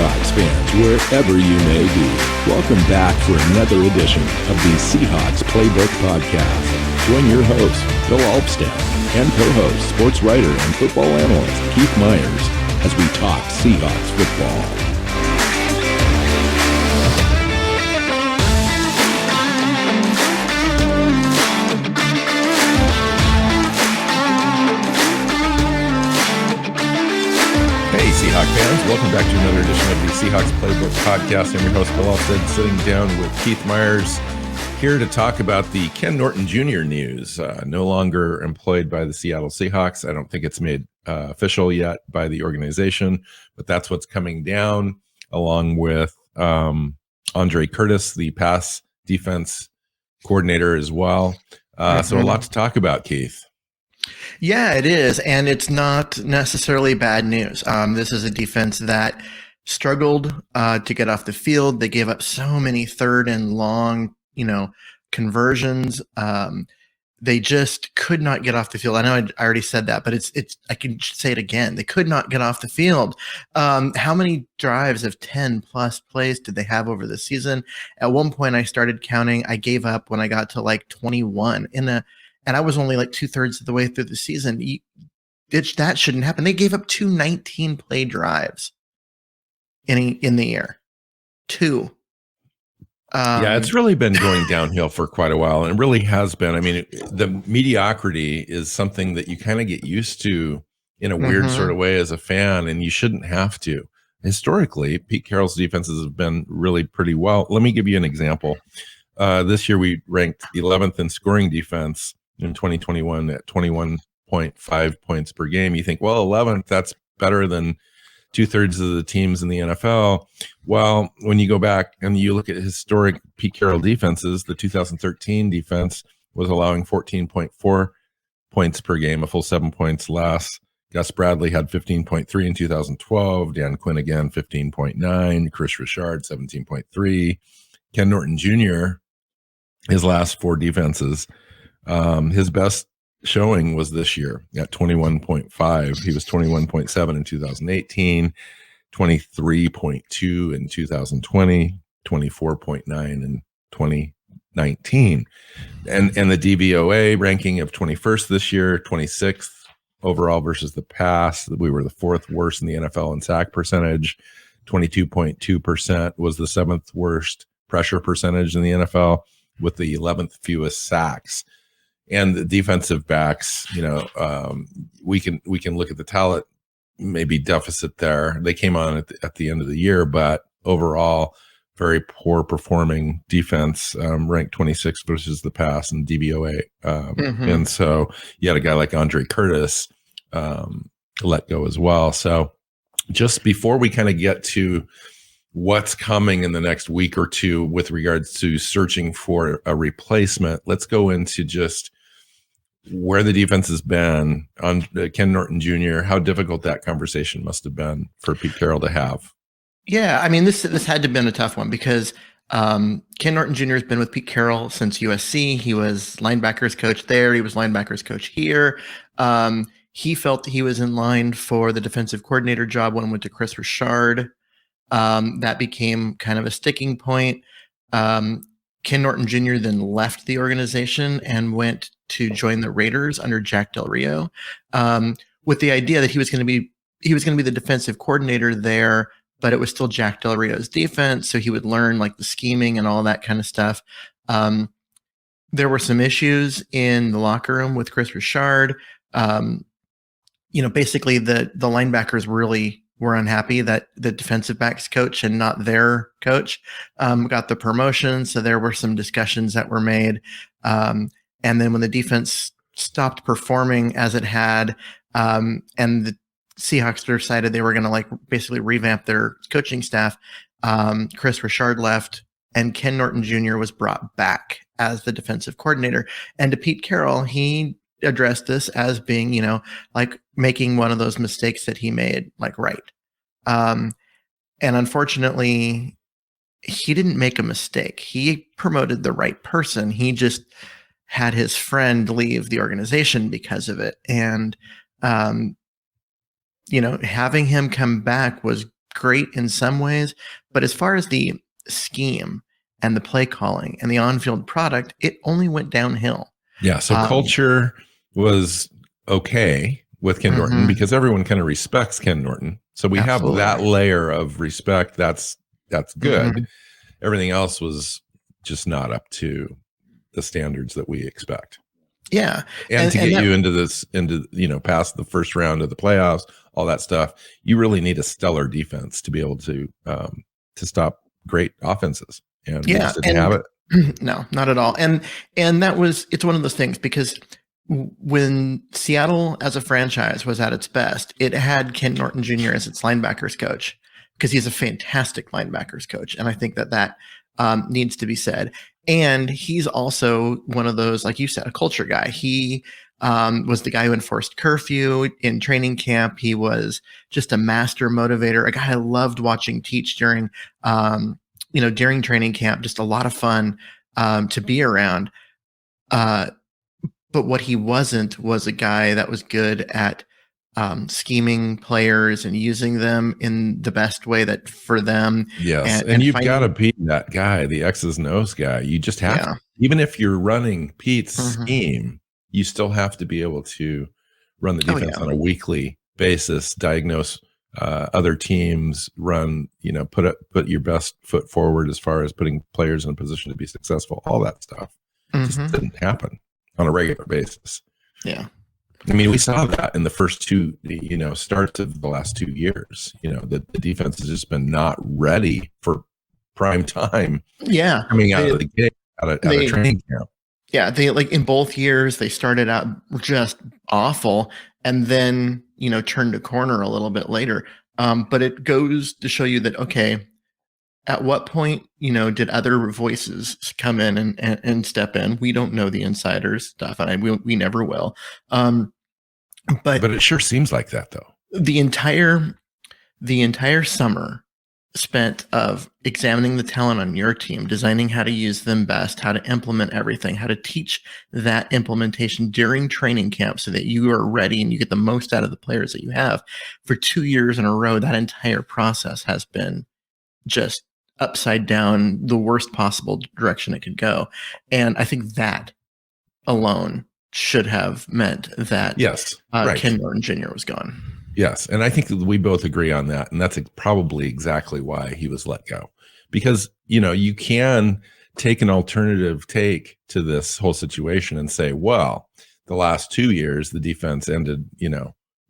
Seahawks fans, wherever you may be. Welcome back for another edition of the Seahawks Playbook Podcast. Join your host, Bill Alvstad, and co-host, sports writer and football analyst Keith Myers as we talk Seahawks football. Hey, Seahawks fans, welcome back to another edition of the Seahawks Playbook Podcast. I'm your host, Bill Alvstad, sitting down with Keith Myers, here to talk about the Ken Norton Jr. news. No longer employed by the Seattle Seahawks. I don't think it's made official yet by the organization, but that's what's coming down, along with Andre Curtis, the pass defense coordinator as well. So a lot to talk about, Keith. Yeah, it is. And it's not necessarily bad news. This is a defense that struggled to get off the field. They gave up so many third and long, conversions. They just could not get off the field. I know I already said that, but I can say it again. They could not get off the field. How many drives of 10 plus plays did they have over the season? At one point I started counting. I gave up when I got to like 21 and I was only like 2/3 of the way through the season. That shouldn't happen. They gave up 2 19-play drives in the year. 2. Yeah, it's really been going downhill for quite a while, and it really has been. I mean, the mediocrity is something that you kind of get used to in a weird sort of way as a fan, and you shouldn't have to. Historically, Pete Carroll's defenses have been really pretty well. Let me give you an example. This year, we ranked 11th in scoring defense in 2021 at 21.5 points per game. You think, well, 11th, that's better than 2/3 of the teams in the NFL. Well, when you go back and you look at historic Pete Carroll defenses, the 2013 defense was allowing 14.4 points per game, a full 7 points less. Gus Bradley had 15.3 in 2012. Dan Quinn again, 15.9. Chris Richard, 17.3. Ken Norton Jr., his last 4 defenses, his best showing was this year at 21.5. He was 21.7 in 2018, 23.2 in 2020, 24.9 in 2019. And the DVOA ranking of 21st this year, 26th overall versus the pass. We were the 4th worst in the NFL in sack percentage. 22.2% was the 7th worst pressure percentage in the NFL, with the 11th fewest sacks. And the defensive backs, we can look at the talent maybe deficit there. They came on at the end of the year, but overall, very poor performing defense, ranked 26th versus the pass and DVOA. And so you had a guy like Andre Curtis let go as well. So just before we kind of get to what's coming in the next week or two with regards to searching for a replacement, let's go into just where the defense has been on Ken Norton Jr., how difficult that conversation must have been for Pete Carroll to have. Yeah, I mean, this had to have been a tough one because Ken Norton Jr. has been with Pete Carroll since USC. He was linebackers coach there. He was linebackers coach here. He felt that he was in line for the defensive coordinator job when it went to Chris Richard. That became kind of a sticking point. Ken Norton Jr. then left the organization and went to join the Raiders under Jack Del Rio, with the idea that he was going to be the defensive coordinator there, but it was still Jack Del Rio's defense, so he would learn like the scheming and all that kind of stuff. There were some issues in the locker room with Chris Richard. Basically the linebackers really were unhappy that the defensive backs coach and not their coach got the promotion. So there were some discussions that were made. And then when the defense stopped performing as it had, and the Seahawks decided they were going to basically revamp their coaching staff, Chris Richard left and Ken Norton Jr. was brought back as the defensive coordinator. And to Pete Carroll, he addressed this as being, making one of those mistakes that he made, right. And unfortunately, he didn't make a mistake. He promoted the right person. He just had his friend leave the organization because of it. And, having him come back was great in some ways, but as far as the scheme and the play calling and the on-field product, it only went downhill. Yeah. So culture was okay with Ken Norton because everyone kind of respects Ken Norton. So we have that layer of respect. That's good. Everything else was just not up to the standards that we expect. Yeah. And to get you into past the first round of the playoffs, all that stuff, you really need a stellar defense to be able to stop great offenses. And we just didn't have it. No, not at all. And it's one of those things, because when Seattle as a franchise was at its best, it had Ken Norton Jr. as its linebackers coach, because he's a fantastic linebackers coach. And I think that needs to be said. And he's also one of those, like you said, a culture guy. He was the guy who enforced curfew in training camp. He was just a master motivator, a guy I loved watching teach during training camp. Just a lot of fun to be around. But what he wasn't was a guy that was good at scheming players and using them in the best way that for them. Yes. And you've got to be that guy, the X's and O's guy. You just have to, even if you're running Pete's scheme, you still have to be able to run the defense on a weekly basis, diagnose other teams, run, put your best foot forward as far as putting players in a position to be successful, all that stuff. Just didn't happen on a regular basis. Yeah. I mean, we saw that in the first two, starts of the last 2 years. The defense has just been not ready for prime time. Yeah, coming out of the gate, out of training camp. Yeah, they in both years they started out just awful, and then turned a corner a little bit later. But it goes to show you that at what point did other voices come in and step in? We don't know the insiders stuff, and we never will. But it sure seems like that, though. The entire summer spent of examining the talent on your team, designing how to use them best, how to implement everything, how to teach that implementation during training camp so that you are ready and you get the most out of the players that you have. For 2 years in a row, that entire process has been just upside down, the worst possible direction it could go. And I think that alone should have meant that Ken Norton Jr. was gone. Yes. And I think that we both agree on that. And that's probably exactly why he was let go. Because, you can take an alternative take to this whole situation and say, well, the last 2 years, the defense ended,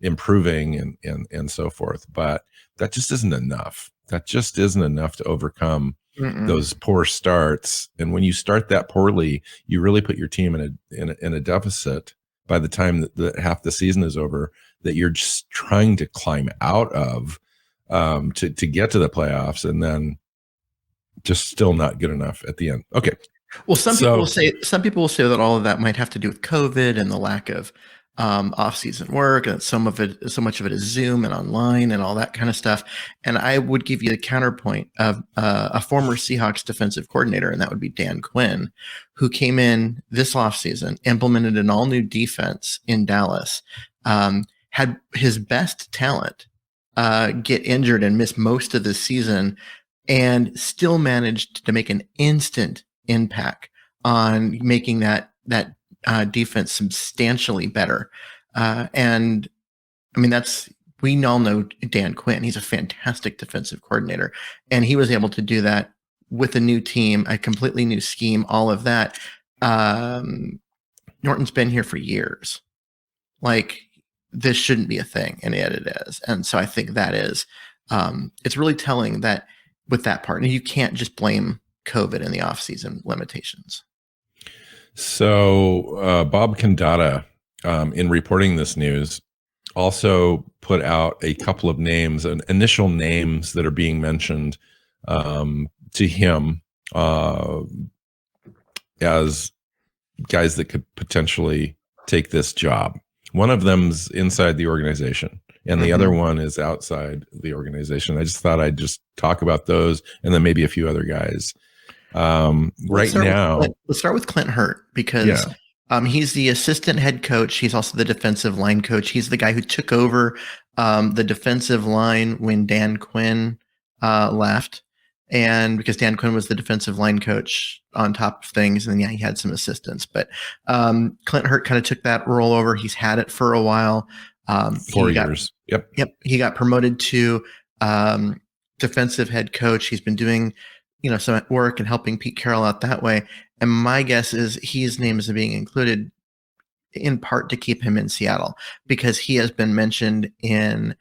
improving and so forth. But that just isn't enough. That just isn't enough to overcome those poor starts. And when you start that poorly, you really put your team in a deficit by the time that half the season is over, that you're just trying to climb out of to get to the playoffs, and then just still not good enough at the end. Okay. Well, some people will say that all of that might have to do with COVID and the lack of off-season work, and so much of it is Zoom and online and all that kind of stuff. And I would give you the counterpoint of a former Seahawks defensive coordinator, and that would be Dan Quinn, who came in this offseason, implemented an all-new defense in Dallas, had his best talent get injured and miss most of the season, and still managed to make an instant impact on making that defense substantially better. And I mean, we all know Dan Quinn. He's a fantastic defensive coordinator, and he was able to do that with a new team, a completely new scheme, all of that. Norton's been here for years. This shouldn't be a thing, and yet it is. And so I think that is, it's really telling that with that part, and you can't just blame COVID and the off-season limitations. So Bob Condata, in reporting this news, also put out a couple of names, initial names that are being mentioned to him as guys that could potentially take this job. One of them's inside the organization, and the other one is outside the organization. I just thought I'd just talk about those, and then maybe a few other guys. Let's start with Clint Hurt, because He's the assistant head coach. He's also the defensive line coach. He's the guy who took over the defensive line when Dan Quinn left. And because Dan Quinn was the defensive line coach on top of things, and he had some assistants. But Clint Hurt kind of took that role over. He's had it for a while. 4 years. Yep. He got promoted to defensive head coach. He's been doing, some work and helping Pete Carroll out that way. And my guess is his name is being included in part to keep him in Seattle, because he has been mentioned in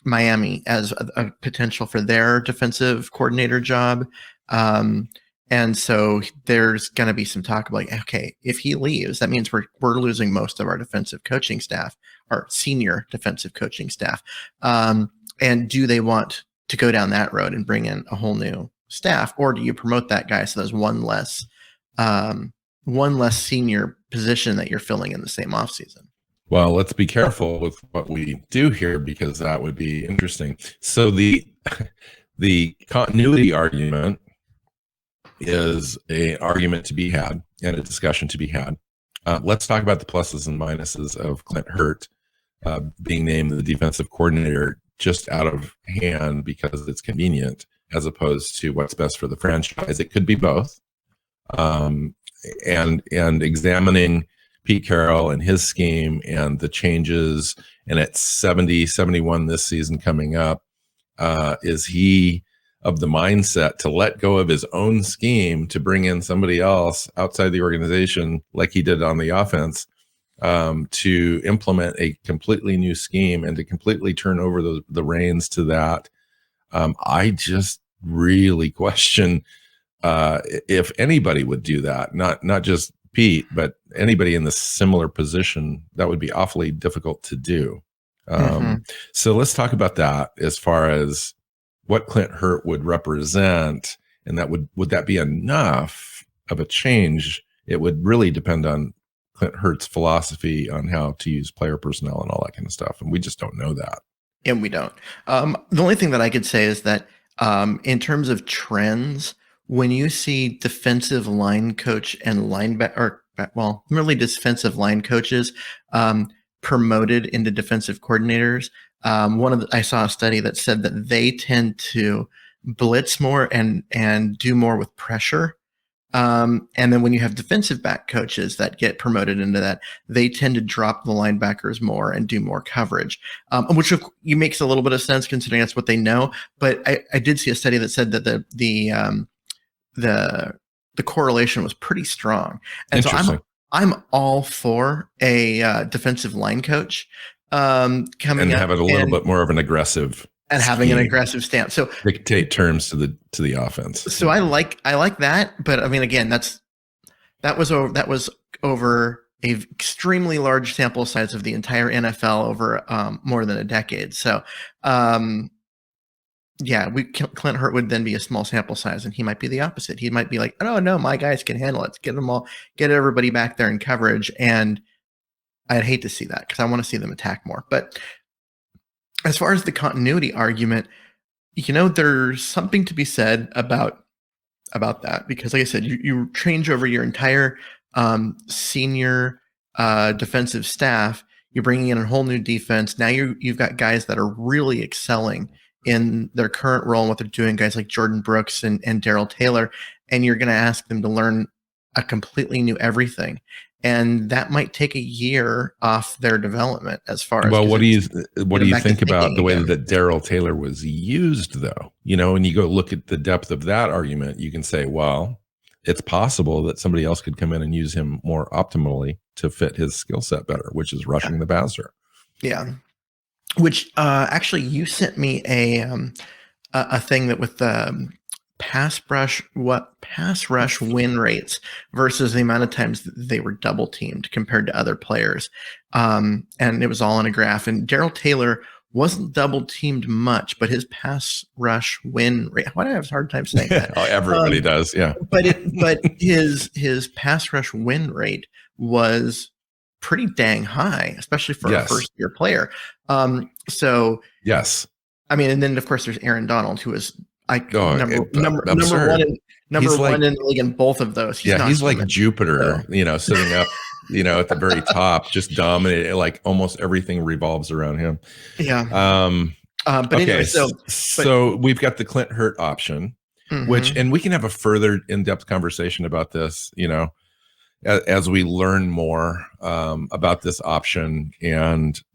Miami as a potential for their defensive coordinator job. And so there's going to be some talk about, okay, if he leaves, that means we're losing most of our defensive coaching staff, our senior defensive coaching staff. And do they want to go down that road and bring in a whole new staff, or do you promote that guy so there's one less senior position that you're filling in the same offseason? Well, let's be careful with what we do here, because that would be interesting. So the continuity argument is an argument to be had and a discussion to be had. Let's talk about the pluses and minuses of Clint Hurt being named the defensive coordinator just out of hand because it's convenient, as opposed to what's best for the franchise. It could be both. And examining Pete Carroll and his scheme and the changes, and at 70, 71 this season coming up, is he of the mindset to let go of his own scheme to bring in somebody else outside the organization, like he did on the offense, to implement a completely new scheme and to completely turn over the reins to that? I just really question if anybody would do that, not just Pete, but anybody in the similar position. That would be awfully difficult to do. So let's talk about that as far as what Clint Hurt would represent, and would that be enough of a change? It would really depend on Clint Hurt's philosophy on how to use player personnel and all that kind of stuff, and we just don't know that. And we don't. The only thing that I could say is that in terms of trends, when you see defensive line coach and really defensive line coaches promoted into defensive coordinators, I saw a study that said that they tend to blitz more and do more with pressure. And then when you have defensive back coaches that get promoted into that, they tend to drop the linebackers more and do more coverage, which makes a little bit of sense considering that's what they know. But I did see a study that said that the correlation was pretty strong. And so I'm all for a defensive line coach coming and having a little bit more of an aggressive and having an aggressive stance. So dictate terms to the offense. So I like that, but I mean, again, that was over a extremely large sample size of the entire NFL over more than a decade. So Clint Hurt would then be a small sample size, and he might be the opposite. He might be like, oh no, my guys can handle it. Get everybody back there in coverage. And I'd hate to see that, because I want to see them attack more. But as far as the continuity argument, there's something to be said about that, because like I said, you change over your entire senior defensive staff. You're bringing in a whole new defense. Now you've got guys that are really excelling in their current role and what they're doing, guys like Jordan Brooks and Darrell Taylor, and you're going to ask them to learn a completely new everything. And that might take a year off their development as far as. Well, what do you think about the way that Darrell Taylor was used, though? When you go look at the depth of that argument, you can say, well, it's possible that somebody else could come in and use him more optimally to fit his skill set better, which is rushing the passer. Yeah. Which actually, you sent me a thing that with the pass rush win rates versus the amount of times that they were double teamed compared to other players, and it was all in a graph. And Darrell Taylor wasn't double teamed much, but his pass rush win rate. Why do I have a hard time saying that? Oh, everybody does, yeah. But his pass rush win rate was pretty dang high, especially for a first year player. So yes, I mean, and then of course there's Aaron Donald, who is number absurd. one number he's one like, in the league in both of those. he's like them. Jupiter, sitting up, at the very top, just dominating. Like almost everything revolves around him. Yeah. But Okay, anyway, so we've got the Clint Hurt option, and we can have a further in-depth conversation about this, as we learn more about this option.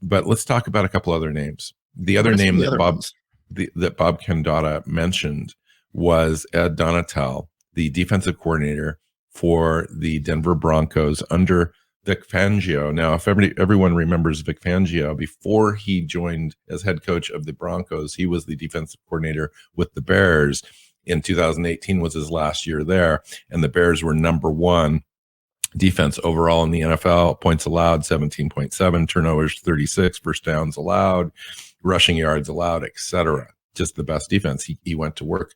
But let's talk about a couple other names. The other name that Bob Condotta mentioned was Ed Donatel, the defensive coordinator for the Denver Broncos under Vic Fangio. Now, if everyone remembers Vic Fangio, before he joined as head coach of the Broncos, he was the defensive coordinator with the Bears. In 2018 was his last year there, and the Bears were number one defense overall in the NFL. Points allowed 17.7, turnovers 36, first downs allowed, rushing yards allowed, etc. Just the best defense. He went to work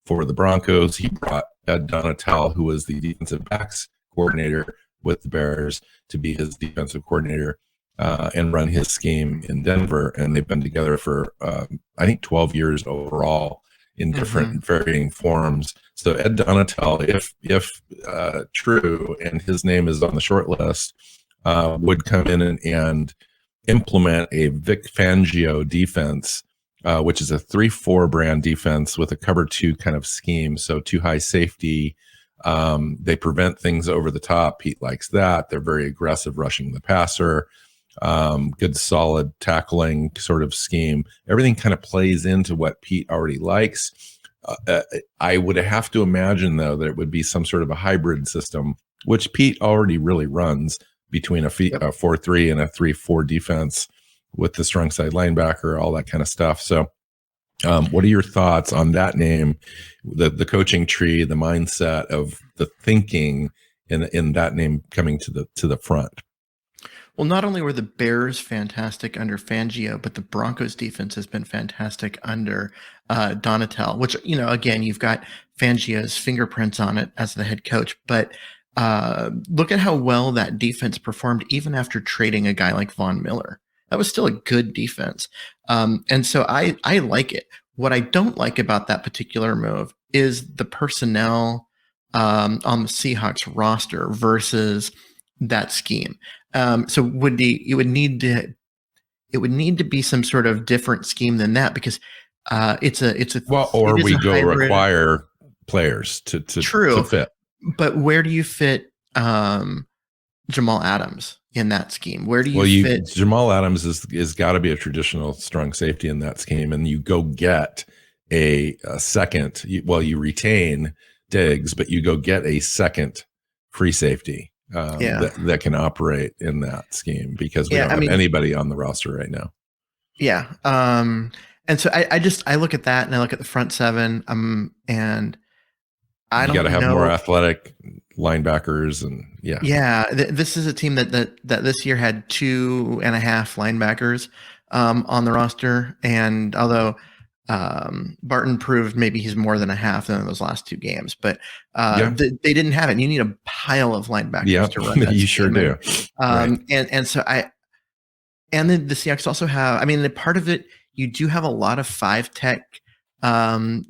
for the Broncos. He brought Ed Donatel, who was the defensive backs coordinator with the Bears, to be his defensive coordinator and run his scheme in Denver. And they've been together for, I think, 12 years overall in different varying forms. So Ed Donatel, if true, and his name is on the short list, would come in and implement a Vic Fangio defense, which is a 3-4 brand defense with a cover two kind of scheme. So too high safety. They prevent things over the top. Pete likes that. They're very aggressive rushing the passer. Good solid tackling sort of scheme. Everything kind of plays into what Pete already likes. I would have to imagine, though, that it would be some sort of a hybrid system, which Pete already really runs between a 4-3 and a 3-4 defense with the strong side linebacker, all that kind of stuff. So what are your thoughts on that name, the coaching tree, the mindset of the thinking in that name coming to the front? Well, not only were the Bears fantastic under Fangio, but the Broncos defense has been fantastic under Donatel, which, again, you've got Fangio's fingerprints on it as the head coach. But look at how well that defense performed even after trading a guy like Von Miller. That was still a good defense. And so I like it. What I don't like about that particular move is the personnel on the Seahawks roster versus that scheme. So it would need to be some sort of different scheme than that, because require players to fit. But where do you fit Jamal Adams in that scheme? Where do you fit? Jamal Adams is got to be a traditional strong safety in that scheme, and you go get a second. You retain Diggs, but you go get a second free safety that can operate in that scheme, because we don't have anybody on the roster right now. Yeah. And so I look at that, and I look at the front seven, and I don't know. You got to have more athletic linebackers, and this is a team that this year had 2.5 linebackers on the roster, and although Barton proved maybe he's more than a half in those last 2 games, but they didn't have it. You need a pile of linebackers to run that you sure do. And then the Seahawks also have, part of it, you do have a lot of 5-tech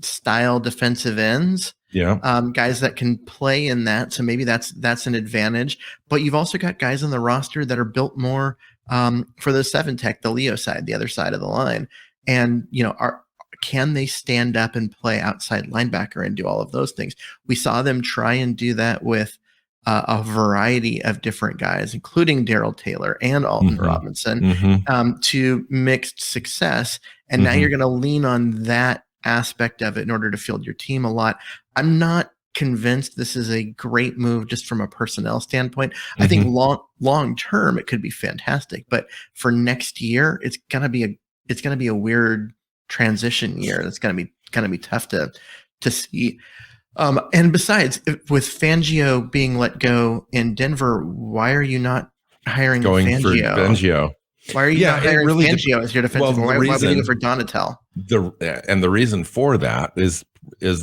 style defensive ends. Guys that can play in that. So maybe that's an advantage. But you've also got guys on the roster that are built more for the 7-tech, the Leo side, the other side of the line. And, can they stand up and play outside linebacker and do all of those things? We saw them try and do that with a variety of different guys, including Darrell Taylor and Alton Robinson, to mixed success. And now you're going to lean on that aspect of it in order to field your team a lot. I'm not convinced this is a great move just from a personnel standpoint. I think long term it could be fantastic, but for next year it's going to be a weird transition year. That's going to be tough to see. And besides, with Fangio being let go in Denver, why are you not hiring Fangio? For Fangio? Why are you not hiring Fangio as your defensive? Why would you do it for Donatel? The reason for that is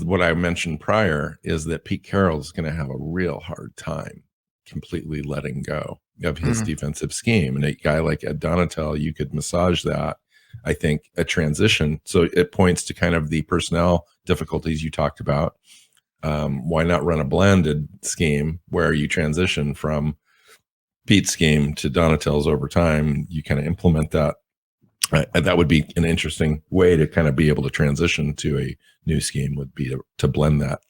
what I mentioned prior, is that Pete Carroll is going to have a real hard time completely letting go of his defensive scheme. And a guy like Ed Donatel, you could massage that, I think, a transition. So it points to kind of the personnel difficulties you talked about. Why not run a blended scheme where you transition from Pete's scheme to Donatel's over time? You kind of implement that. That would be an interesting way to kind of be able to transition to a new scheme, would be to blend that,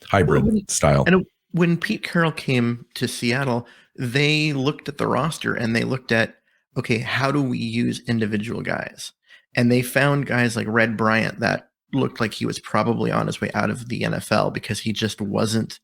hybrid style. And when Pete Carroll came to Seattle, they looked at the roster and they looked at, okay, how do we use individual guys? And they found guys like Red Bryant that looked like he was probably on his way out of the NFL because he just wasn't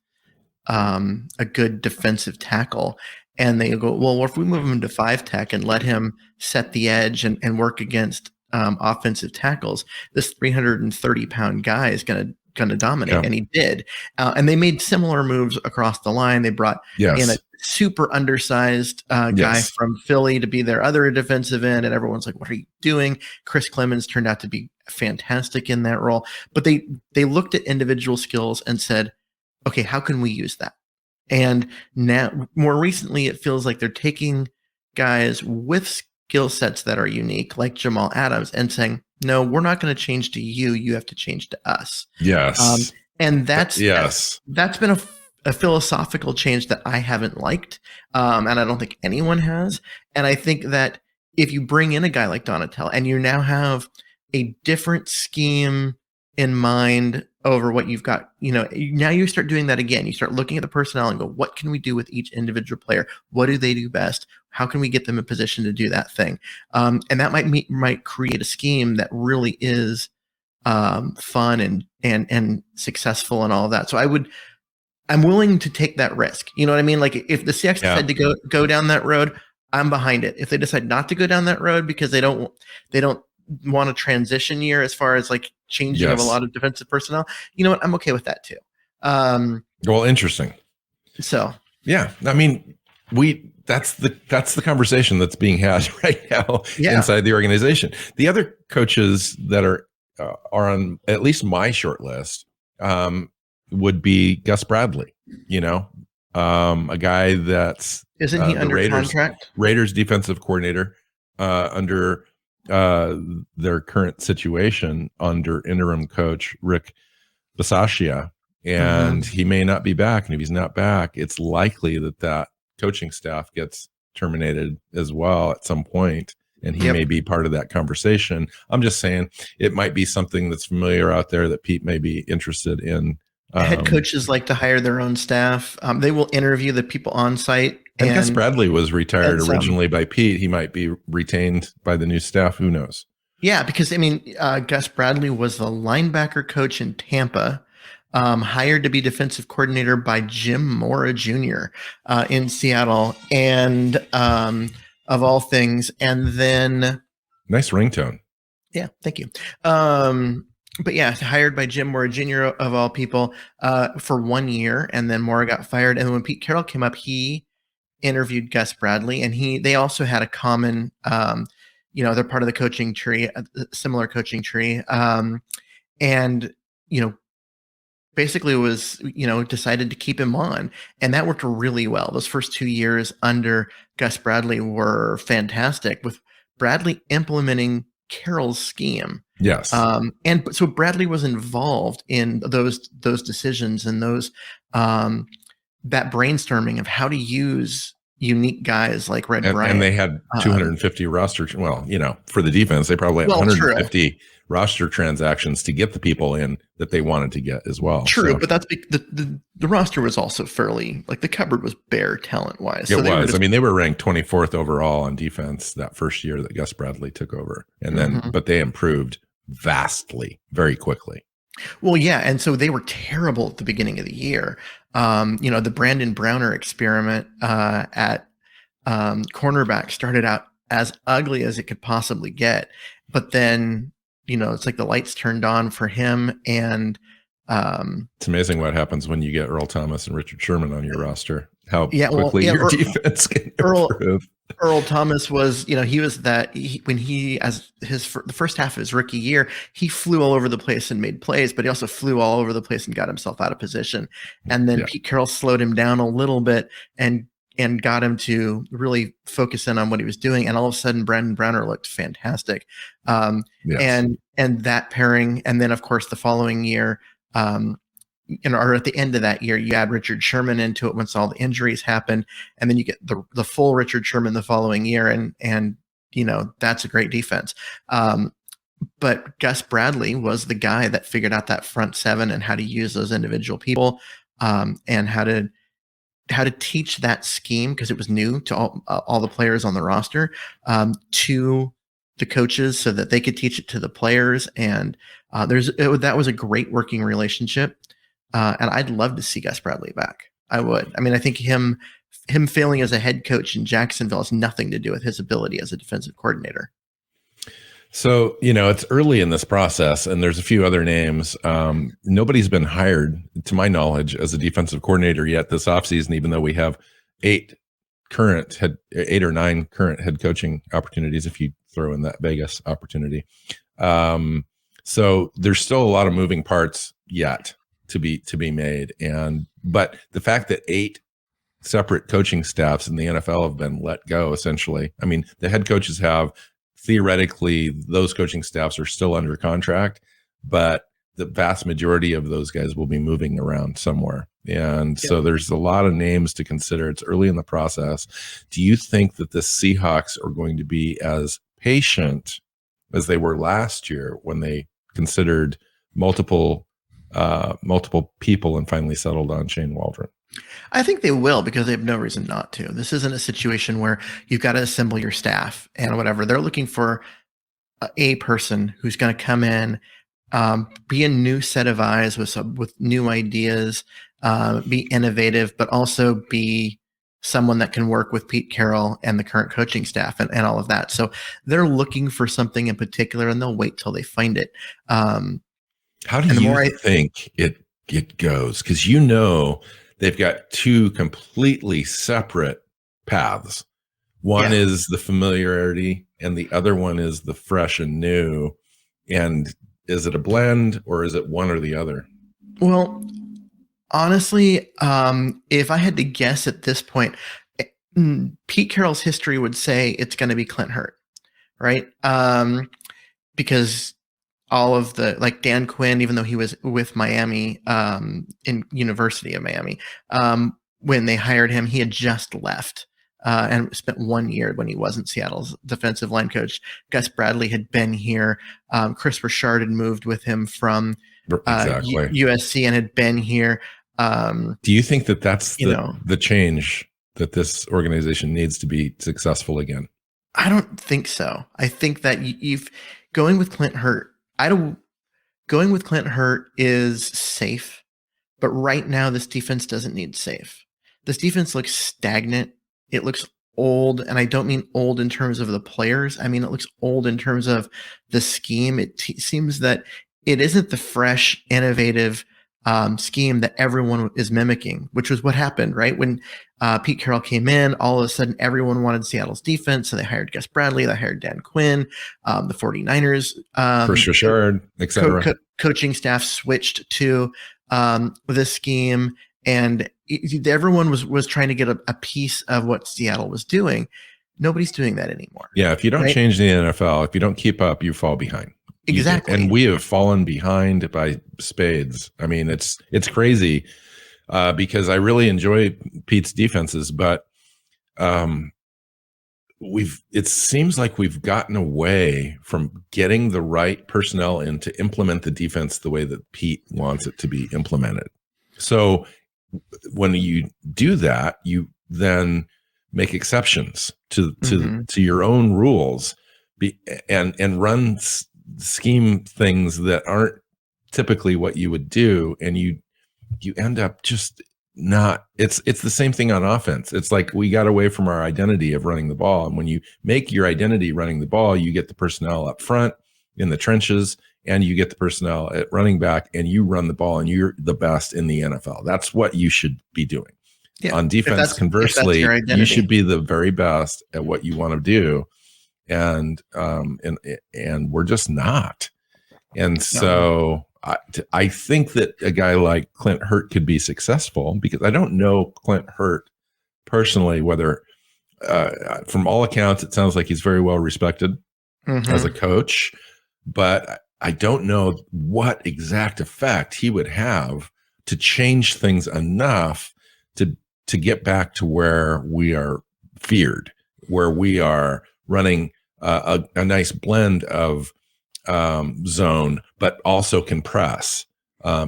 a good defensive tackle. And they go, well, if we move him to 5-tech and let him set the edge and work against offensive tackles, this 330-pound guy is going to dominate. Yeah. And he did. And they made similar moves across the line. They brought in a super undersized guy from Philly to be their other defensive end. And everyone's like, what are you doing? Chris Clemens turned out to be fantastic in that role. But they looked at individual skills and said, okay, how can we use that? And now, more recently, it feels like they're taking guys with skill sets that are unique, like Jamal Adams, and saying, no, we're not going to change to you. You have to change to us. Yes. And that's been a philosophical change that I haven't liked. And I don't think anyone has. And I think that if you bring in a guy like Donatel and you now have a different scheme in mind over what you've got, now you start doing that again. You start looking at the personnel and go, what can we do with each individual player? What do they do best? How can we get them in position to do that thing? And that might create a scheme that really is fun and successful and all of that. So I'm willing to take that risk. You know what I mean? Like if the Seahawks decide to go down that road, I'm behind it. If they decide not to go down that road because they don't want a transition year as far as like changing of a lot of defensive personnel, you know what? I'm okay with that too. Well, interesting. So yeah, I mean, that's the conversation that's being had right now inside the organization. The other coaches that are on at least my short list would be Gus Bradley. A guy that's isn't he under contract? Raiders defensive coordinator under their current situation under interim coach Rick Bisaccia, and he may not be back. And if he's not back, it's likely that coaching staff gets terminated as well at some point, and he may be part of that conversation. I'm just saying it might be something that's familiar out there that Pete may be interested in. Head coaches like to hire their own staff. They will interview the people on site. And Gus Bradley was retired originally by Pete. He might be retained by the new staff. Who knows? Yeah, because Gus Bradley was the linebacker coach in Tampa, hired to be defensive coordinator by Jim Mora Jr. In Seattle, and of all things. And then, nice ringtone. Yeah, thank you. But yeah, hired by Jim Mora Jr. of all people for 1 year, and then Mora got fired. And when Pete Carroll came up, he interviewed Gus Bradley, and they also had a common, they're part of the coaching tree, a similar coaching tree, and basically was decided to keep him on, and that worked really well. Those first 2 years under Gus Bradley were fantastic, with Bradley implementing Carroll's scheme. Yes. And so Bradley was involved in those decisions and those that brainstorming of how to use unique guys like Red Bryant. And they had 250 roster. Well, for the defense, they probably had 150 roster transactions to get the people in that they wanted to get as well. True, so, but that's the roster was also fairly, like, the cupboard was bare talent wise. So they were ranked 24th overall on defense that first year that Gus Bradley took over, and then but they improved vastly very quickly. Well, yeah, and so they were terrible at the beginning of the year. The Brandon Browner experiment at cornerback started out as ugly as it could possibly get, but then it's like the lights turned on for him, and it's amazing what happens when you get Earl Thomas and Richard Sherman on your roster. How quickly your defense can improve. Earl Thomas was, he was the first half of his rookie year, he flew all over the place and made plays, but he also flew all over the place and got himself out of position. And then Pete Carroll slowed him down a little bit and got him to really focus in on what he was doing. And all of a sudden, Brandon Browner looked fantastic. And that pairing, and then of course the following year, or at the end of that year, you add Richard Sherman into it once all the injuries happened, and then you get the full Richard Sherman the following year, and that's a great defense. But Gus Bradley was the guy that figured out that front seven and how to use those individual people, and how to teach that scheme, because it was new to all the players on the roster, to the coaches so that they could teach it to the players. And that was a great working relationship. And I'd love to see Gus Bradley back. I would. I mean, I think him failing as a head coach in Jacksonville has nothing to do with his ability as a defensive coordinator. So, it's early in this process, and there's a few other names. Nobody's been hired, to my knowledge, as a defensive coordinator yet this offseason, even though we have 8 or 9 current head coaching opportunities, if you throw in that Vegas opportunity. So there's still a lot of moving parts yet to be made. But the fact that 8 separate coaching staffs in the NFL have been let go, essentially. I mean, the head coaches have. Theoretically, those coaching staffs are still under contract, but the vast majority of those guys will be moving around somewhere. And so there's a lot of names to consider. It's early in the process. Do you think that the Seahawks are going to be as patient as they were last year when they considered multiple people and finally settled on Shane Waldron? I think they will, because they have no reason not to. This isn't a situation where you've got to assemble your staff and whatever. They're looking for a person who's going to come in, be a new set of eyes with new ideas, be innovative, but also be someone that can work with Pete Carroll and the current coaching staff and all of that. So they're looking for something in particular, and they'll wait till they find it. How do you think it goes? Because they've got 2 completely separate paths. One is the familiarity, and the other one is the fresh and new. And is it a blend, or is it one or the other? Well, honestly, if I had to guess at this point, Pete Carroll's history would say it's going to be Clint Hurt, right? Because all of Dan Quinn, even though he was with Miami, in University of Miami, when they hired him, he had just left and spent 1 year when he wasn't Seattle's defensive line coach. Gus Bradley had been here. Chris Richard had moved with him from USC and had been here. Do you think that that's the change that this organization needs to be successful again? I don't think so. I think that going with Clint Hurt, going with Clint Hurt is safe, but right now this defense doesn't need safe. This defense looks stagnant. It looks old, and I don't mean old in terms of the players. I mean, it looks old in terms of the scheme. It seems that it isn't the fresh, innovative scheme that everyone is mimicking, which was what happened, right? When Pete Carroll came in, all of a sudden everyone wanted Seattle's defense, so they hired Gus Bradley, they hired Dan Quinn, the 49ers. Chris Richard, etc. Coaching staff switched to this scheme, and everyone was trying to get a piece of what Seattle was doing. Nobody's doing that anymore. Yeah, if you don't change the NFL, if you don't keep up, you fall behind. Exactly. And we have fallen behind by spades. I mean, it's crazy because I really enjoy Pete's defenses, but it seems like we've gotten away from getting the right personnel in to implement the defense the way that Pete wants it to be implemented. So when you do that, you then make exceptions to your own rules and run scheme things that aren't typically what you would do, and you end up just not. It's the same thing on offense. It's like we got away from our identity of running the ball, and when you make your identity running the ball, you get the personnel up front in the trenches, and you get the personnel at running back, and you run the ball, and you're the best in the NFL. That's what you should be doing. Yeah. On defense, conversely, you should be the very best at what you want to do. And we're just not. And so I think that a guy like Clint Hurt could be successful, because I don't know Clint Hurt personally, whether from all accounts, it sounds like he's very well respected as a coach, but I don't know what exact effect he would have to change things enough to get back to where we are feared, where we are running a nice blend of zone, but also can press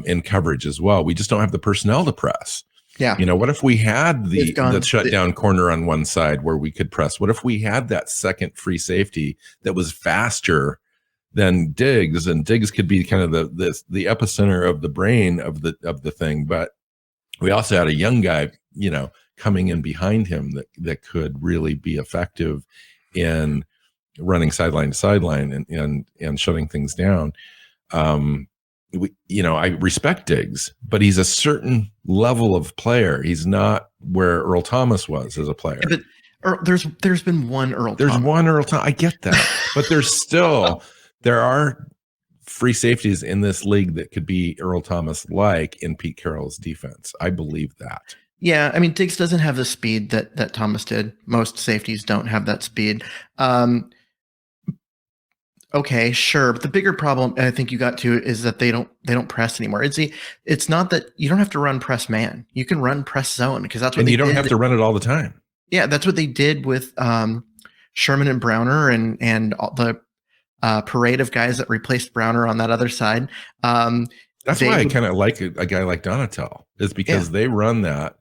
in coverage as well. We just don't have the personnel to press. Yeah. What if we had the shutdown corner on one side where we could press? What if we had that second free safety that was faster than Diggs, and Diggs could be kind of the epicenter of the brain of the thing, but we also had a young guy, coming in behind him that could really be effective in running sideline to sideline and shutting things down. I respect Diggs, but he's a certain level of player. He's not where Earl Thomas was as a player. Yeah, but there's been one Earl. There's Thomas. one Earl Thomas. I get that, but there are free safeties in this league that could be Earl Thomas like in Pete Carroll's defense. I believe that. Yeah, I mean, Diggs doesn't have the speed that Thomas did. Most safeties don't have that speed. Okay, sure, but the bigger problem I think you got to is that they don't press anymore. It's not that you don't have to run press man. You can run press zone because that's what and you don't have to run it all the time. Yeah, that's what they did with Sherman and Browner and all the parade of guys that replaced Browner on that other side. That's why I kind of like a guy like Donatel, is because they run that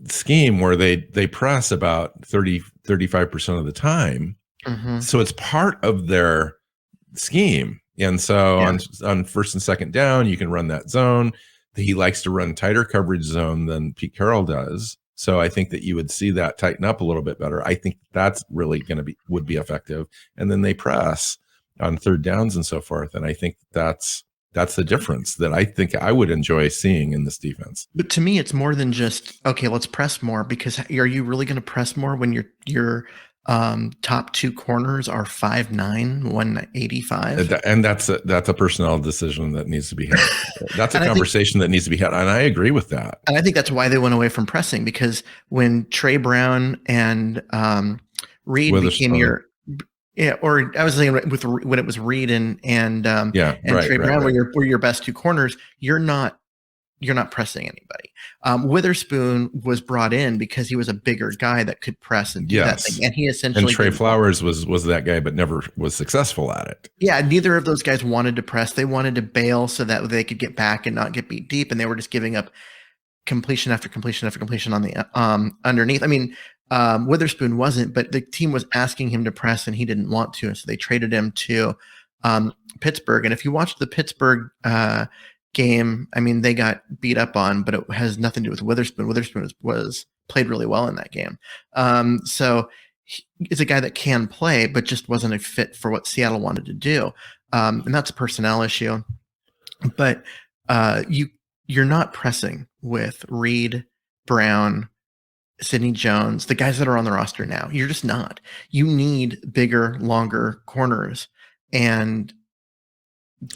scheme where they press about 35% of the time. Mm-hmm. So it's part of their scheme. And so on first and second down, you can run that zone. He likes to run tighter coverage zone than Pete Carroll does. So I think that you would see that tighten up a little bit better. I think that's really would be effective. And then they press on third downs and so forth. And I think that's the difference that I think I would enjoy seeing in this defense. But to me, it's more than just, okay, let's press more, because are you really going to press more when your top two corners are 5'9", 185? And that's a personnel decision that needs to be had. That's a conversation that needs to be had. And I agree with that. And I think that's why they went away from pressing, because when Trey Brown and Reed became your, or I was saying when it was Reed and Trey Brown were your best two corners, you're not pressing anybody. Witherspoon was brought in because he was a bigger guy that could press and do that thing. And he essentially and Trey Flowers was that guy, but never was successful at it. Yeah, neither of those guys wanted to press. They wanted to bail so that they could get back and not get beat deep, and they were just giving up completion after completion after completion on the underneath. I mean, Witherspoon wasn't, but the team was asking him to press and he didn't want to, and so they traded him to Pittsburgh. And if you watch the Pittsburgh game, I mean, they got beat up on, but it has nothing to do with Witherspoon. Witherspoon was played really well in that game. So he's a guy that can play, but just wasn't a fit for what Seattle wanted to do. And that's a personnel issue. But you're not pressing with Reed, Brown, Sidney Jones, the guys that are on the roster now. You're just not. You need bigger, longer corners, and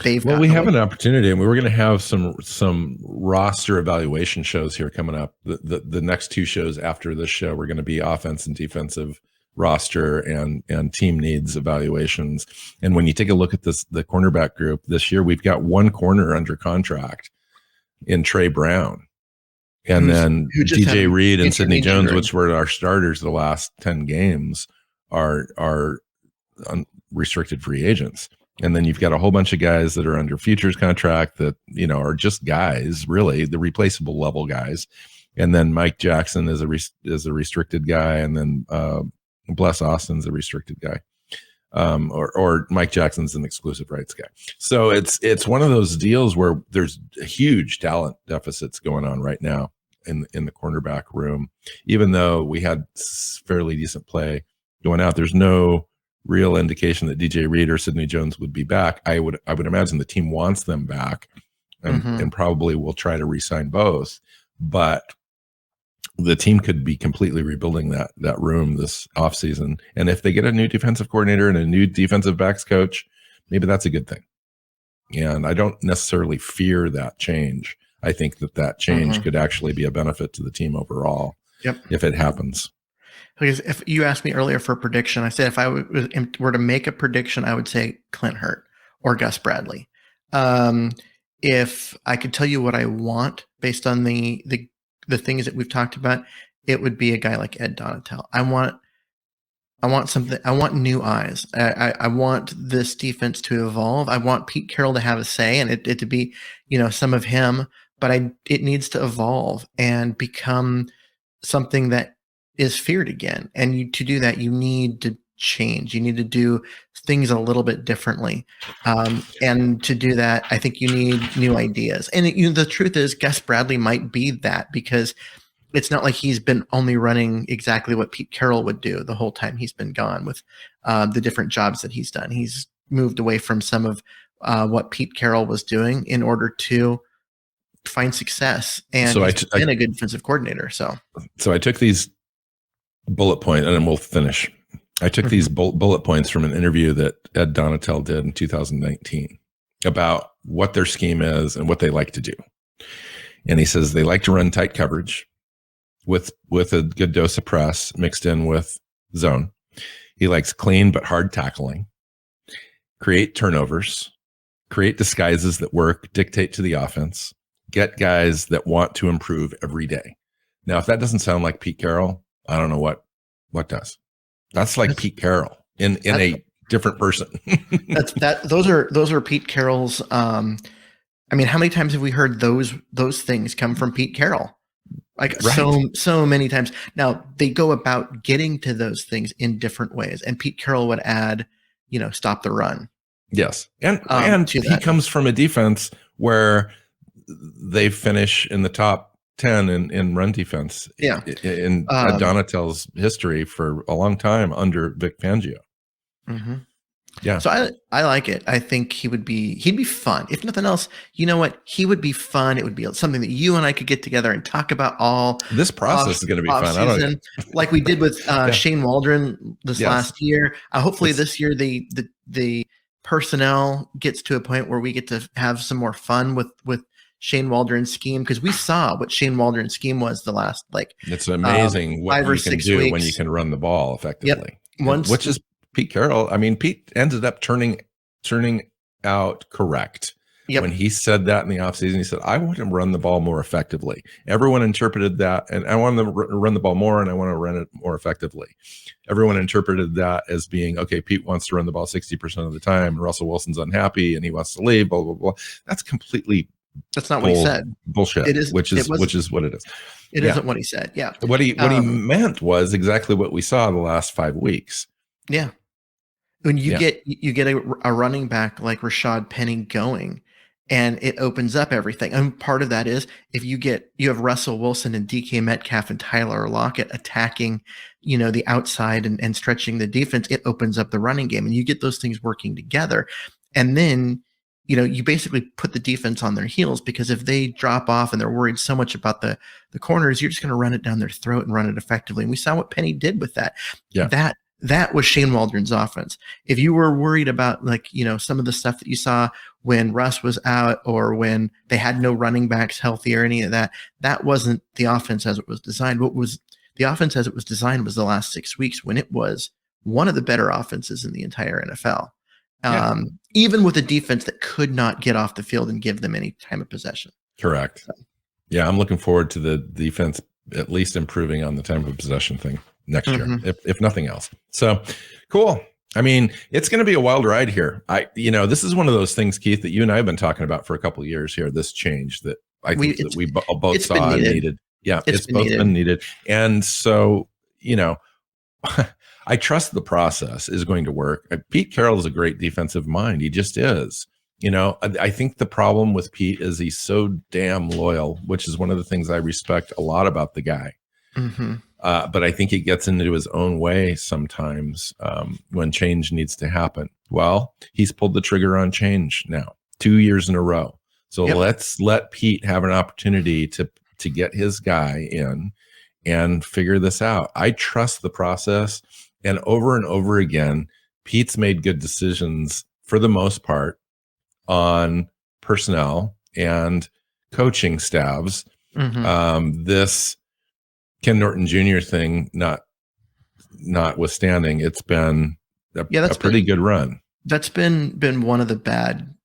we have an opportunity, and we were going to have some roster evaluation shows here coming up. The next two shows after this show, we're going to be offense and defensive roster and team needs evaluations. And when you take a look at the cornerback group this year, we've got one corner under contract in Trey Brown, and then DJ Reed and Sidney Jones, which were our starters the last 10 games, are restricted free agents. And then you've got a whole bunch of guys that are under futures contract that, are just guys, really, the replaceable level guys. And then Mike Jackson is a restricted guy. And then Bless Austin's a restricted guy. Or Mike Jackson's an exclusive rights guy. So it's one of those deals where there's huge talent deficits going on right now in the cornerback room. Even though we had fairly decent play going out, there's no real indication that DJ Reed or Sidney Jones would be back. I would imagine the team wants them back, and probably will try to re-sign both. But the team could be completely rebuilding that room this offseason. And if they get a new defensive coordinator and a new defensive backs coach, maybe that's a good thing. And I don't necessarily fear that change. I think that change could actually be a benefit to the team overall. If it happens. Because if you asked me earlier for a prediction, I said if I were to make a prediction, I would say Clint Hurt or Gus Bradley. if I could tell you what I want based on the things that we've talked about, it would be a guy like Ed Donatel. I want something. I want new eyes. I want this defense to evolve. I want Pete Carroll to have a say and it to be, some of him, but it needs to evolve and become something that is feared again. And to do that, you need to change. You need to do things a little bit differently. And to do that, I think you need new ideas. And the truth is, Gus Bradley might be that, because it's not like he's been only running exactly what Pete Carroll would do the whole time he's been gone with the different jobs that he's done. He's moved away from some of what Pete Carroll was doing in order to find success. And So he's been a good defensive coordinator. So I took these bullet points, and then we'll finish. I took these bullet points from an interview that Ed Donatel did in 2019 about what their scheme is and what they like to do. And he says they like to run tight coverage with a good dose of press mixed in with zone. He likes clean but hard tackling, create turnovers, create disguises that work, dictate to the offense, get guys that want to improve every day. Now, if that doesn't sound like Pete Carroll, I don't know what does. That's like Pete Carroll in a different person. Those are Pete Carroll's. I mean, how many times have we heard those things come from Pete Carroll? Like right. so many times. Now they go about getting to those things in different ways, and Pete Carroll would add, stop the run. Yes, and he comes from a defense where they finish in the top 10 in run defense. Yeah, in Donatel's history for a long time under Vic Fangio. Mm-hmm. Yeah. So I like it. I think he'd be fun. If nothing else, you know what? He would be fun. It would be something that you and I could get together and talk about all. This process is going to be fun. I don't know. Like we did with Shane Waldron this last year. Hopefully this year the personnel gets to a point where we get to have some more fun with Shane Waldron's scheme, because we saw what Shane Waldron's scheme was the last it's amazing what you can do when you can run the ball effectively. Yep. Which is Pete Carroll. I mean, Pete ended up turning out correct. Yep. When he said that in the offseason, he said, I want to run the ball more effectively. Everyone interpreted that, and I want to run the ball more, and I want to run it more effectively. Everyone interpreted that as being, okay, Pete wants to run the ball 60% of the time, and Russell Wilson's unhappy, and he wants to leave, blah, blah, blah. That's not what he said. Bullshit. It is, which is what it is. It isn't what he said. Yeah. What he meant was exactly what we saw the last 5 weeks. Yeah. When you get a running back like Rashad Penny going, and it opens up everything. And part of that is if you have Russell Wilson and DK Metcalf and Tyler Lockett attacking, the outside and stretching the defense, it opens up the running game, and you get those things working together. And then, you basically put the defense on their heels, because if they drop off and they're worried so much about the corners, you're just going to run it down their throat and run it effectively. And we saw what Penny did with that. Yeah. That was Shane Waldron's offense. If you were worried about some of the stuff that you saw when Russ was out, or when they had no running backs healthy or any of that, that wasn't the offense as it was designed. What was the offense as it was designed was the last 6 weeks, when it was one of the better offenses in the entire NFL. Even with a defense that could not get off the field and give them any time of possession. Correct. So. Yeah, I'm looking forward to the defense at least improving on the time of possession thing next year, if nothing else. So cool. I mean, it's going to be a wild ride here. This is one of those things, Keith, that you and I have been talking about for a couple of years here, this change that I think that we both saw and needed. Yeah, it's both been needed. And so, I trust the process is going to work. Pete Carroll is a great defensive mind. He just is. I think the problem with Pete is he's so damn loyal, which is one of the things I respect a lot about the guy. Mm-hmm. But I think he gets into his own way sometimes when change needs to happen. Well, he's pulled the trigger on change now 2 years in a row. So let's let Pete have an opportunity to get his guy in and figure this out. I trust the process. And over again, Pete's made good decisions for the most part on personnel and coaching staffs. Mm-hmm. This Ken Norton Jr. thing notwithstanding, it's been a pretty good run. That's been one of the bad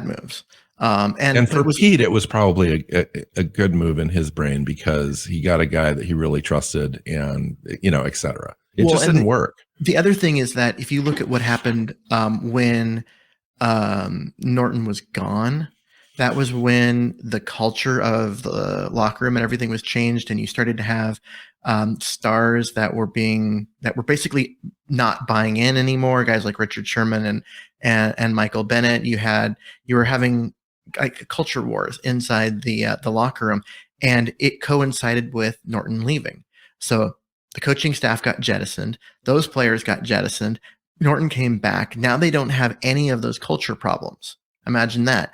moves. And for it was, Pete, it was probably a good move in his brain because he got a guy that he really trusted and, et cetera. It just didn't work. The other thing is that if you look at what happened when Norton was gone, that was when the culture of the locker room and everything was changed, and you started to have stars that were basically not buying in anymore. Guys like Richard Sherman and Michael Bennett. You were having like culture wars inside the locker room, and it coincided with Norton leaving. So the coaching staff got jettisoned. Those players got jettisoned. Norton came back. Now they don't have any of those culture problems. Imagine that.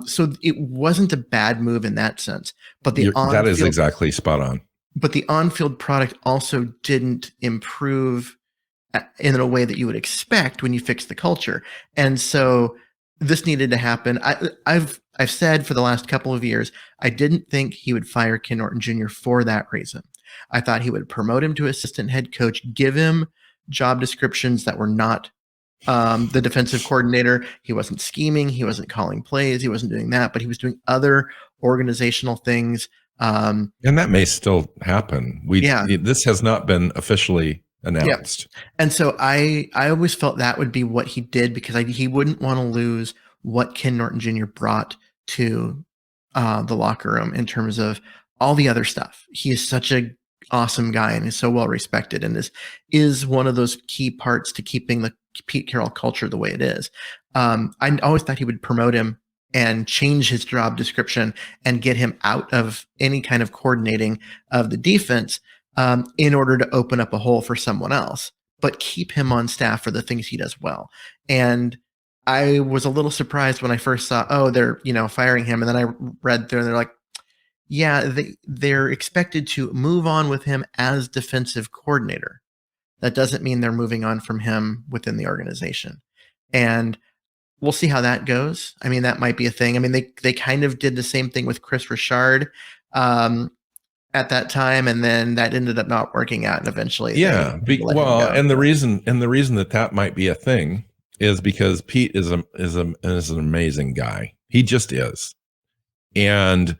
So it wasn't a bad move in that sense. But that is exactly spot on. But the on-field product also didn't improve in a way that you would expect when you fix the culture. And so this needed to happen. I've said for the last couple of years, I didn't think he would fire Ken Norton Jr. for that reason. I thought he would promote him to assistant head coach, give him job descriptions that were not the defensive coordinator. He wasn't scheming. He wasn't calling plays. He wasn't doing that, but he was doing other organizational things. And that may still happen. This has not been officially announced. Yeah. And so I always felt that would be what he did, because he wouldn't want to lose what Ken Norton Jr. brought to the locker room in terms of all the other stuff. He is such a awesome guy and is so well respected, and is one of those key parts to keeping the Pete Carroll culture the way it is. I always thought he would promote him and change his job description and get him out of any kind of coordinating of the defense in order to open up a hole for someone else, but keep him on staff for the things he does well. And I was a little surprised when I first saw, they're firing him, and then I read through and they're like, yeah, they're expected to move on with him as defensive coordinator. That doesn't mean they're moving on from him within the organization. And we'll see how that goes. I mean, that might be a thing. I mean, they kind of did the same thing with Chris Richard at that time, and then that ended up not working out. And eventually, and the reason that might be a thing is because Pete is an amazing guy. He just is, and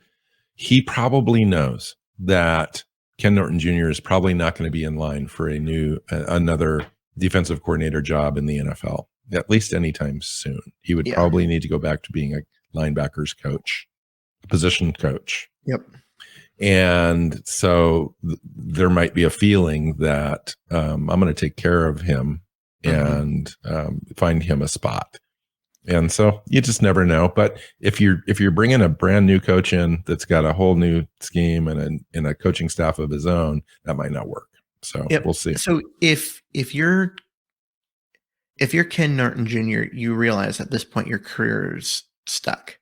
he probably knows that Ken Norton Jr. is probably not going to be in line for another defensive coordinator job in the NFL, at least anytime soon. He would probably need to go back to being a linebackers coach, a position coach. Yep. And so there might be a feeling that I'm going to take care of him and find him a spot. And so you just never know. But if you're bringing a brand new coach in that's got a whole new scheme and a coaching staff of his own, that might not work. So we'll see. So if you're Ken Norton Jr., you realize at this point your career is stuck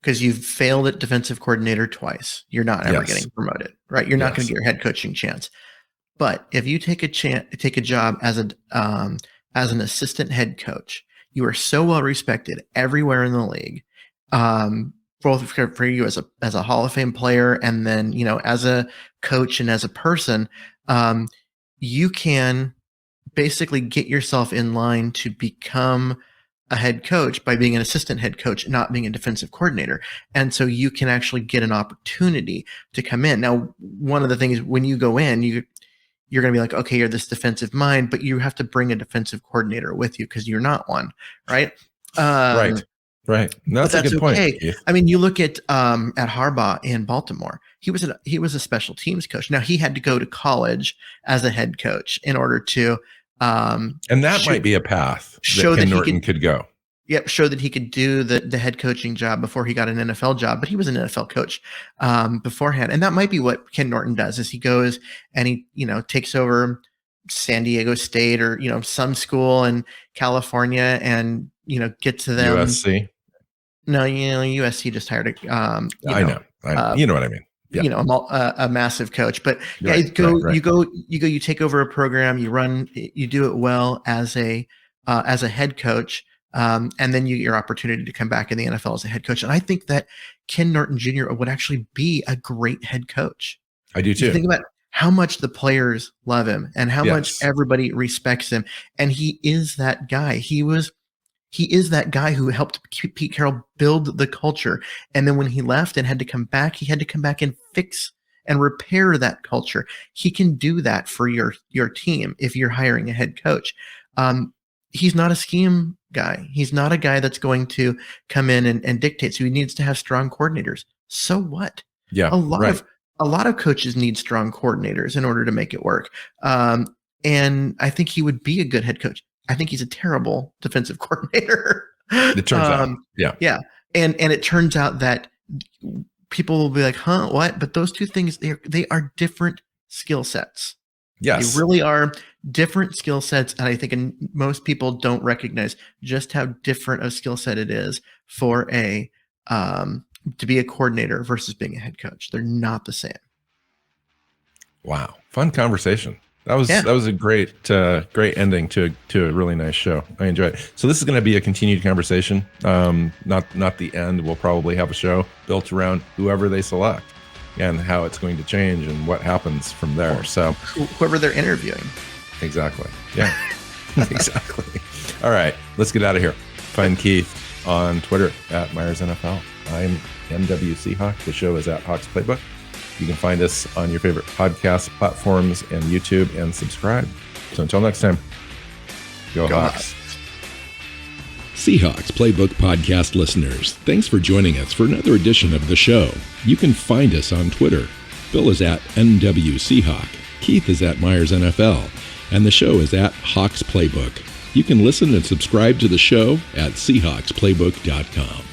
because you've failed at defensive coordinator twice. You're not ever getting promoted, right? You're not going to get your head coaching chance. But if you take a job as an assistant head coach, you are so well respected everywhere in the league, both for you as a Hall of Fame player and then as a coach and as a person. You can basically get yourself in line to become a head coach by being an assistant head coach, not being a defensive coordinator. And so you can actually get an opportunity to come in. Now, one of the things when you go in, you're going to be like, okay, you're this defensive mind, but you have to bring a defensive coordinator with you because you're not one, right? Right. That's a good point. Okay. I mean, you look at Harbaugh in Baltimore. He was a special teams coach. Now he had to go to college as a head coach in order to, and that might be a path that Ken Norton could go. Yep, show that he could do the head coaching job before he got an NFL job, but he was an NFL coach beforehand. And that might be what Ken Norton does is he goes and he, takes over San Diego State or, some school in California and, get to them. USC? No, USC just hired I know. You know what I mean. Yeah. A massive coach, but you take over a program, you do it well as a head coach. And then you get your opportunity to come back in the NFL as a head coach. And I think that Ken Norton Jr. would actually be a great head coach. I do too. You think about how much the players love him and how much everybody respects him. And he is that guy. He was he is that guy who helped Pete Carroll build the culture. And then when he left and had to come back, he had to come back and fix and repair that culture. He can do that for your team if you're hiring a head coach. He's not a scheme guy. He's not a guy that's going to come in and dictate. So he needs to have strong coordinators. So what? Yeah, a lot of coaches need strong coordinators in order to make it work. And I think he would be a good head coach. I think he's a terrible defensive coordinator. It turns out. Yeah. Yeah. And it turns out that people will be like, huh, what? But those two things, they are different skill sets. Yes. They really are different skill sets. And I think most people don't recognize just how different a skill set it is for to be a coordinator versus being a head coach. They're not the same. Wow. Fun conversation. That was a great ending to a really nice show. I enjoyed it. So this is going to be a continued conversation. Not the end. We'll probably have a show built around whoever they select and how it's going to change and what happens from there. So whoever they're interviewing. Exactly. Yeah. Exactly. All right. Let's get out of here. Find Keith on Twitter at Myers NFL. I'm MW Seahawk. The show is at Hawks Playbook. You can find us on your favorite podcast platforms and YouTube and subscribe. So until next time, go Hawks. Seahawks Playbook Podcast listeners, thanks for joining us for another edition of the show. You can find us on Twitter. Bill is at NW Seahawk. Keith is at Myers NFL. And the show is at Hawks Playbook. You can listen and subscribe to the show at SeahawksPlaybook.com.